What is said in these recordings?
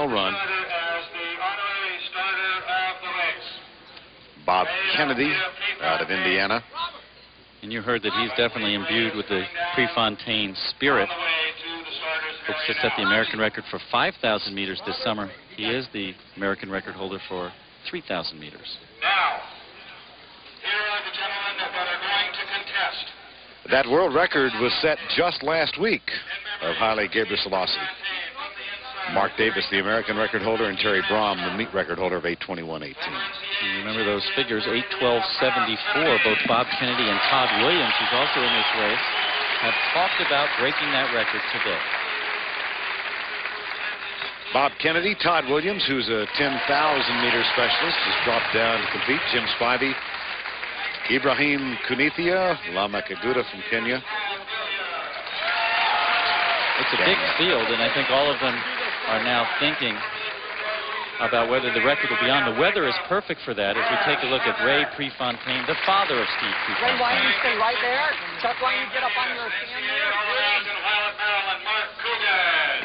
run. Bob Kennedy out of Indiana. And you heard that he's definitely imbued with the Prefontaine spirit. Hopes to set the American record for 5,000 meters this summer. He is the American record holder for 3,000 meters. Now, here are the gentlemen that are going to contest. That world record was set just last week of Haile Gebrselassie. Mark Davis, the American record holder, and Terry Brom, the meet record holder of 8:21.18. Remember those figures, 8:12.74. Both Bob Kennedy and Todd Williams, who's also in this race, have talked about breaking that record today. Bob Kennedy, Todd Williams, who's a 10,000-meter specialist, has dropped down to compete. Jim Spivey, Ibrahim Kunithia, Lamek Aguda from Kenya. It's a big field, and I think all of them are now thinking about whether the record will be on. The weather is perfect for that. As we take a look at Ray Prefontaine, the father of Steve Prefontaine. Ray, why don't you stay right there? Chuck, why don't you get up on your stand there?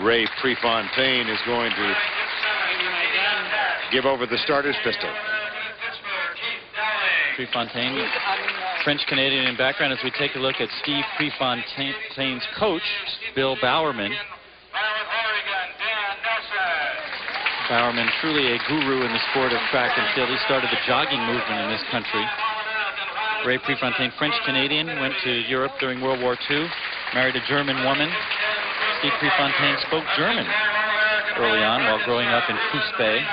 Ray Prefontaine is going to give over the starter's pistol. Prefontaine, French-Canadian in background, as we take a look at Steve Prefontaine's coach, Bill Bowerman. Bowerman, truly a guru in the sport of track and field. He started the jogging movement in this country. Ray Prefontaine, French-Canadian, went to Europe during World War II, married a German woman. Steve Prefontaine spoke German early on while growing up in Coos Bay.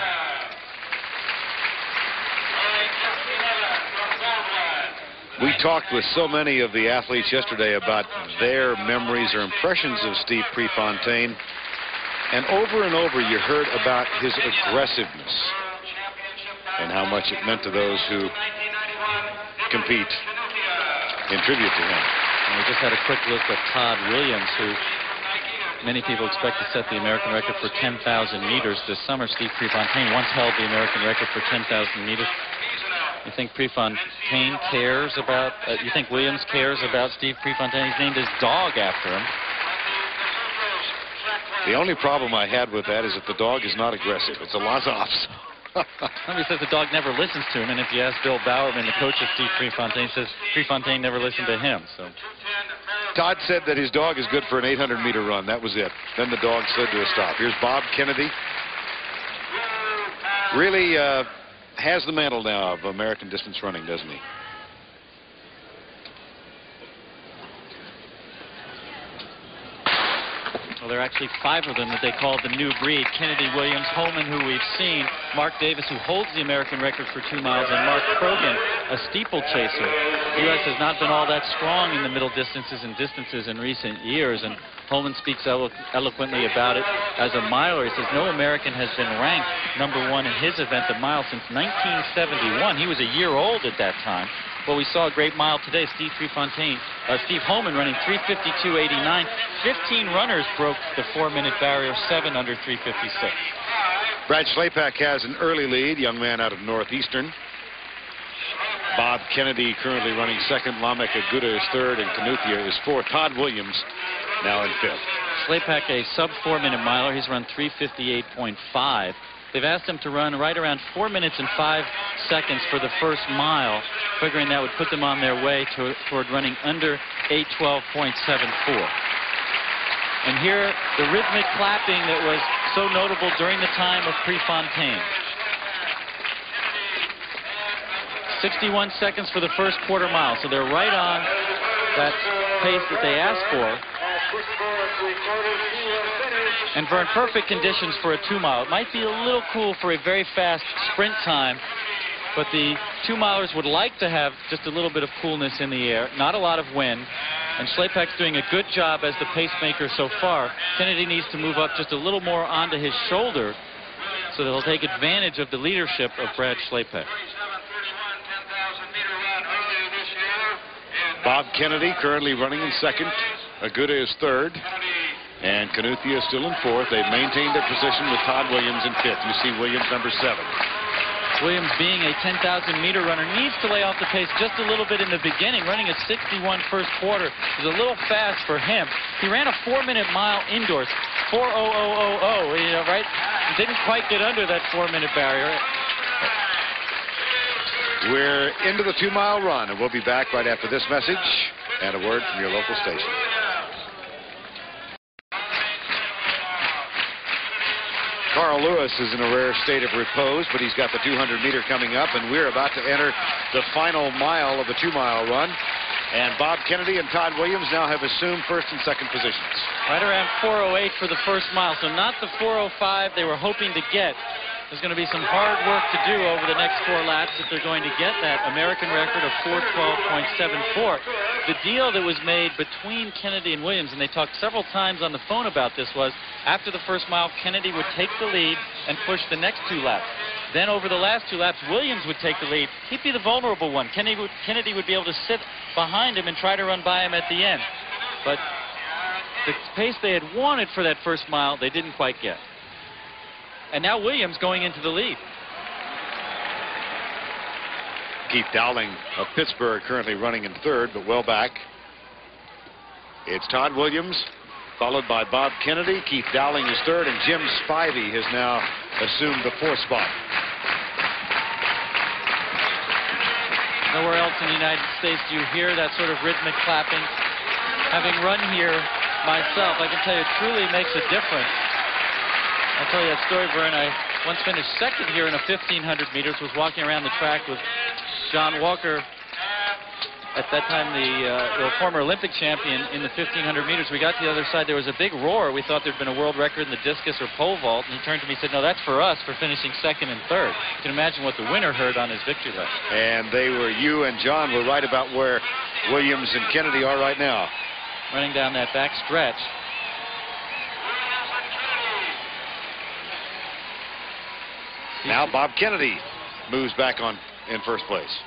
We talked with so many of the athletes yesterday about their memories or impressions of Steve Prefontaine, and over you heard about his aggressiveness and how much it meant to those who compete in tribute to him. And we just had a quick look at Todd Williams, who many people expect to set the American record for 10,000 meters this summer. Steve Prefontaine once held the American record for 10,000 meters. You think Prefontaine cares about, you think Williams cares about Steve Prefontaine? He's named his dog after him. The only problem I had with that is that the dog is not aggressive. It's a Lhasa Apso. Somebody says the dog never listens to him, and if you ask Bill Bowerman, the coach of Steve Prefontaine, says Prefontaine never listened to him. So Todd said that his dog is good for an 800-meter run. That was it. Then the dog slid to a stop. Here's Bob Kennedy. Really has the mantle now of American distance running, doesn't he? Well, there are actually 5 of them that they call the new breed. Kennedy, Williams, Holman, who we've seen, Mark Davis, who holds the American record for 2 miles, and Mark Krogan, a steeplechaser. The U.S. has not been all that strong in the middle distances in recent years, and Holman speaks eloquently about it as a miler. He says no American has been ranked #1 in his event, the mile, since 1971. He was a year old at that time. Well, we saw a great mile today. Steve Holman running 3:52.89. 15 runners broke the 4-minute barrier, 7 under 3:56. Brad Schlapak has an early lead, young man out of Northeastern. Bob Kennedy currently running second. Lamek Aguda is third, and Kanuthia is fourth. Todd Williams now in fifth. Schlapak, a sub-4-minute miler. He's run 3:58.5. They've asked him to run right around 4 minutes and 5 seconds for the first mile, figuring that would put them on their way toward running under 8:12.74. And here, the rhythmic clapping that was so notable during the time of Prefontaine. 61 seconds for the first quarter mile, so they're right on that pace that they asked for. And for perfect conditions for a 2-mile. It might be a little cool for a very fast sprint time, but the 2-milers would like to have just a little bit of coolness in the air, not a lot of wind. And Schlapak's doing a good job as the pacemaker so far. Kennedy needs to move up just a little more onto his shoulder so that he'll take advantage of the leadership of Brad Schlapak. Bob Kennedy currently running in second. Aguda is third. And Kanuthia is still in fourth. They've maintained their position with Todd Williams in fifth. You see Williams #7. Williams, being a 10,000-meter runner, needs to lay off the pace just a little bit in the beginning. Running a 61 first quarter is a little fast for him. He ran a 4-minute mile indoors, 4:00:00. You know, right? Didn't quite get under that 4-minute barrier. We're into the 2-mile run, and we'll be back right after this message and a word from your local station. Carl Lewis is in a rare state of repose, but he's got the 200-meter coming up, and we're about to enter the final mile of the 2-mile run. And Bob Kennedy and Todd Williams now have assumed first and second positions. Right around 4:08 for the first mile, so not the 4:05 they were hoping to get. There's going to be some hard work to do over the next 4 laps if they're going to get that American record of 4:12.74. The deal that was made between Kennedy and Williams, and they talked several times on the phone about this, was after the first mile, Kennedy would take the lead and push the next 2 laps. Then over the last 2 laps, Williams would take the lead. He'd be the vulnerable one. Kennedy would be able to sit behind him and try to run by him at the end. But the pace they had wanted for that first mile, they didn't quite get. And now Williams going into the lead. Keith Dowling of Pittsburgh currently running in third, but well back. It's Todd Williams, followed by Bob Kennedy. Keith Dowling is third, and Jim Spivey has now assumed the 4th spot. Nowhere else in the United States do you hear that sort of rhythmic clapping. Having run here myself, I can tell you it truly makes a difference. I'll tell you that story, Vern. I once finished second here in a 1,500 meters, was walking around the track with John Walker, at that time the former Olympic champion in the 1,500 meters. We got to the other side. There was a big roar. We thought there'd been a world record in the discus or pole vault. And he turned to me and said, no, that's for us for finishing second and third. You can imagine what the winner heard on his victory lap. And you and John were right about where Williams and Kennedy are right now. Running down that back stretch. Now Bob Kennedy moves back on in first place.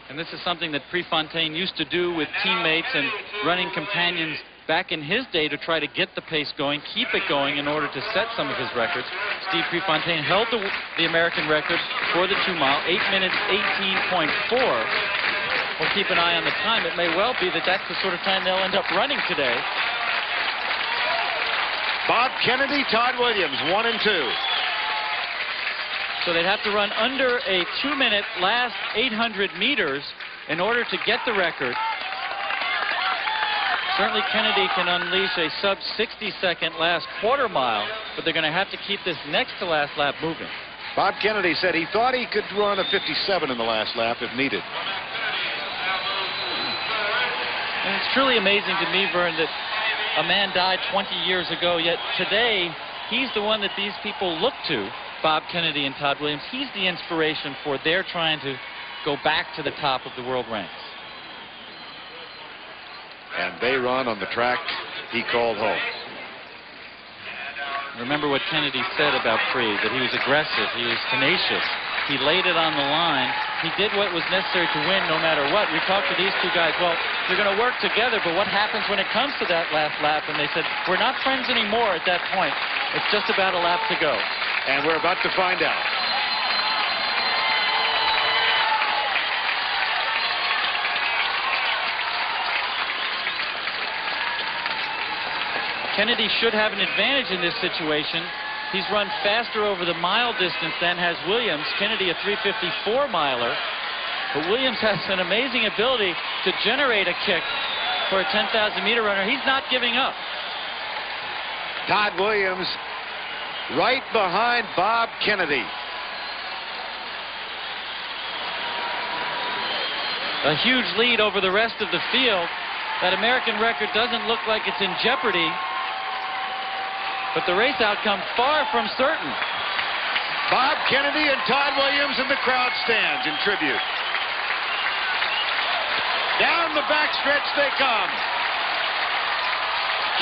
And this is something that Prefontaine used to do with teammates and running companions back in his day to try to get the pace going, keep it going in order to set some of his records. Steve Prefontaine held the American record for the 2-mile, 8 minutes 18.4. We'll keep an eye on the time. It may well be that that's the sort of time they'll end up running today. Bob Kennedy, Todd Williams, 1 and 2. So they'd have to run under a 2-minute last 800 meters in order to get the record. Certainly Kennedy can unleash a sub-60-second last quarter mile, but they're going to have to keep this next to last lap moving. Bob Kennedy said he thought he could run a 57 in the last lap if needed. And it's truly amazing to me, Vern, that a man died 20 years ago, yet today he's the one that these people look to. Bob Kennedy and Todd Williams, he's the inspiration for their trying to go back to the top of the world ranks. And they run on the track he called home. Remember what Kennedy said about Free, that he was aggressive, he was tenacious, he laid it on the line, he did what was necessary to win no matter what. We talked to these two guys, well, they're going to work together, but what happens when it comes to that last lap? And they said, we're not friends anymore at that point. It's just about a lap to go. And we're about to find out. Kennedy should have an advantage in this situation. He's run faster over the mile distance than has Williams. Kennedy a 3:54 miler. But Williams has an amazing ability to generate a kick for a 10,000 meter runner. He's not giving up. Todd Williams right behind Bob Kennedy. A huge lead over the rest of the field. That American record doesn't look like it's in jeopardy, but the race outcome far from certain. Bob Kennedy and Todd Williams in the crowd stands in tribute. Down the backstretch they come.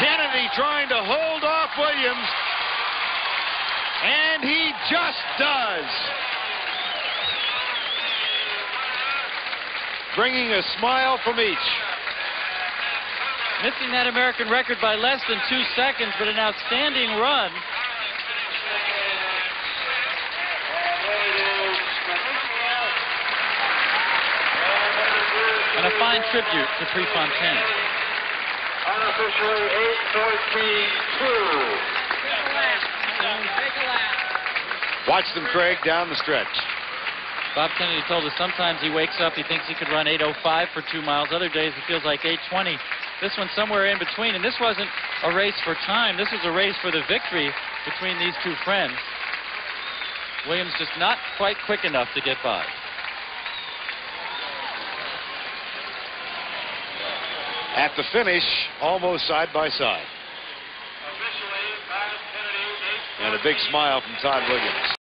Kennedy trying to hold off Williams, and he just does. Bringing a smile from each. Missing that American record by less than 2 seconds, but an outstanding run. fine tribute to Prefontaine. Unofficially 8:14.2. Watch them, Craig, down the stretch. Bob Kennedy told us sometimes he wakes up, he thinks he could run 8:05 for 2 miles. Other days it feels like 8:20. This one's somewhere in between, and this wasn't a race for time. This was a race for the victory between these two friends. Williams just not quite quick enough to get by. At the finish, almost side by side. And a big smile from Todd Williams.